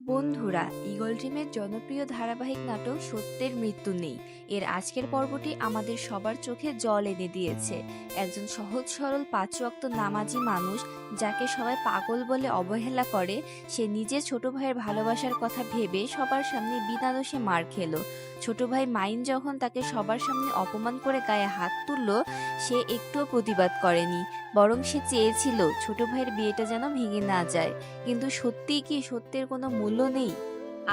বন্ধুরা, ঈগল ড্রিমের জনপ্রিয় ধারাবাহিক নাটক সত্যের মৃত্যু নেই এর আজকের পর্বটি আমাদের সবার চোখে জল এনে দিয়েছে। একজন সহজ সরল ৫ ওয়াক্ত নামাজি মানুষ, যাকে সবাই পাগল বলে অবহেলা করে, সে নিজের ছোট ভাইয়ের ভালোবাসার কথা ভেবে সবার সামনে বিনা দোষে মার খেলো। ছোট ভাই মাইন যখন তাকে সবার সামনে অপমান করে গায়ে হাত তুলল, সে একটুও প্রতিবাদ করেনি, বরং সে চেয়েছিল ছোট ভাইয়ের বিয়েটা যেন ভেঙে না যায়। কিন্তু সত্যিই কি সত্যের কোনো মূল্য নেই?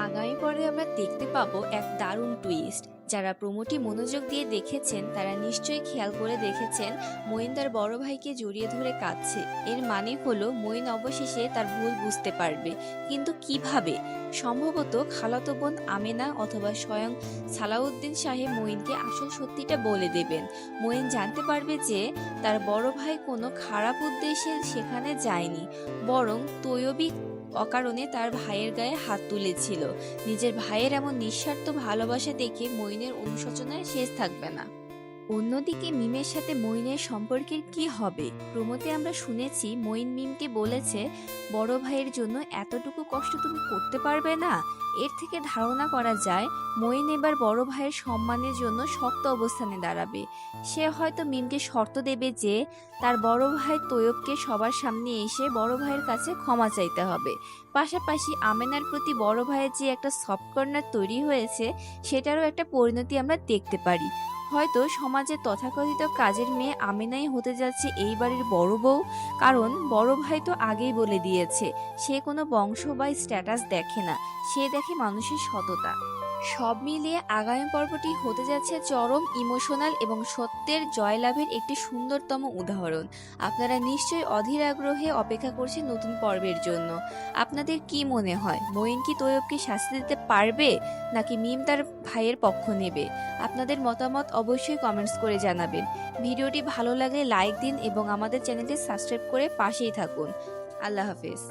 আগামী পর্বে আমরা দেখতে পাবো এক দারুণ টুইস্ট। যারা প্রোমোটি মনোযোগ দিয়ে দেখেছেন তারা নিশ্চয়ই খেয়াল করে দেখেছেন মঈন তার বড় ভাইকে জড়িয়ে ধরে কাঁদছে। এর মানে হলো মঈন অবশেষে তার ভুল বুঝতে পারবে, কিন্তু কিভাবে? সম্ভবত খালাতো বোন আমেনা অথবা স্বয়ং সালাউদ্দিন সাহেব মঈনকে আসল সত্যিটা বলে দেবেন। মঈন জানতে পারবে যে তার বড় ভাই কোনো খারাপ উদ্দেশ্যে সেখানে যায়নি, বরং তৈয়বী অকারণে তার ভাইয়ের গায়ে হাত তুলেছিল। নিজের ভাইয়ের এমন নিঃস্বার্থ ভালোবাসা দেখে মঈনের অনুশোচনার শেষ থাকবে না। অন্যদিকে মিমের সাথে মঈনের সম্পর্কের কি হবে? প্রমোতে আমরা শুনেছি মঈন মিমকে বলেছে, বড় ভাইয়ের জন্য এতটুকু কষ্ট তুমি করতে পারবে না। এর থেকে ধারণা করা যায় মঈন এবার বড় ভাইয়ের সম্মানের জন্য শক্ত অবস্থানে দাঁড়াবে। সে হয়তো মিমকে শর্ত দেবে যে তার বড় ভাই তৈয়বকে সবার সামনে এসে বড় ভাইয়ের কাছে ক্ষমা চাইতে হবে। পাশাপাশি আমেনার প্রতি বড় ভাইয়ের যে একটা সফট কর্নার তৈরি হয়েছে, সেটারও একটা পরিণতি আমরা দেখতে পারি। হয়তো সমাজের তথাকথিত কাজের মেয়ে আমেনাই হতে যাচ্ছে এই বাড়ির বড় বউ। কারণ বড় ভাই তো আগেই বলে দিয়েছে সে কোনো বংশ বা স্ট্যাটাস দেখে না, সে দেখে মানুষের সততা। সব মিলিয়ে আগামী পর্বটি হতে যাচ্ছে চরম ইমোশনাল এবং সত্যের জয়লাভের একটি সুন্দরতম উদাহরণ। আপনারা নিশ্চয়ই অধীর আগ্রহে অপেক্ষা করছেন নতুন পর্বের জন্য। আপনাদের কি মনে হয়, মঈন কি তৈয়বকে শাস্তি দিতে পারবে, নাকি মিম তার ভাইয়ের পক্ষ নেবে? আপনাদের মতামত অবশ্যই কমেন্টস করে জানাবেন। ভিডিওটি ভালো লাগলে লাইক দিন এবং আমাদের চ্যানেলটি সাবস্ক্রাইব করে পাশেই থাকুন। আল্লাহ হাফেজ।